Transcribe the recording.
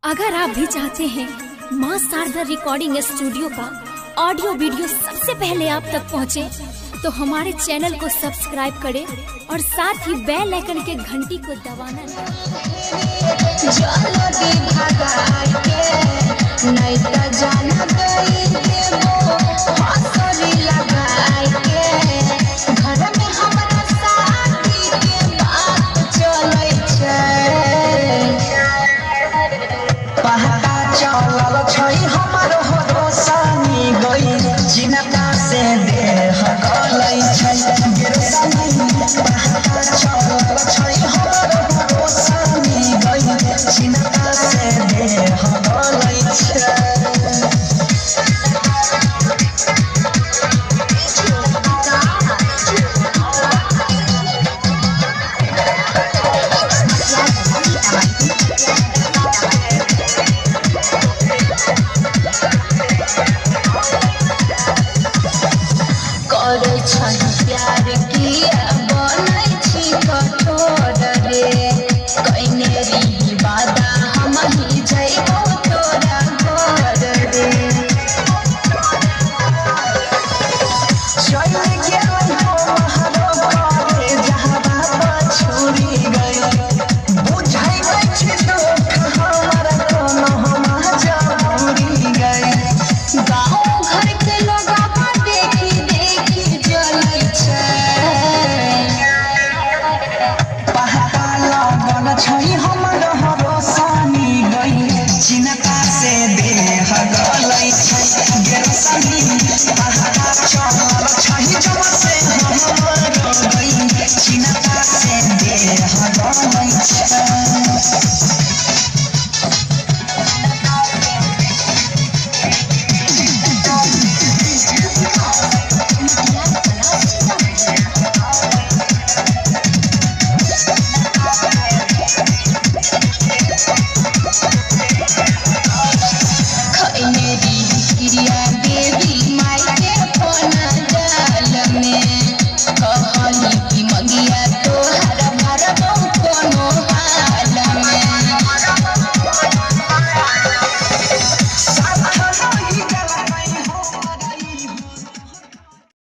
अगर आप भी चाहते हैं मां शारदा रिकॉर्डिंग स्टूडियो का ऑडियो वीडियो सबसे पहले आप तक पहुंचे, तो हमारे चैनल को सब्सक्राइब करें और साथ ही बेल आइकन के घंटी को दबाना चलल छै हमर हो रोशनी गई।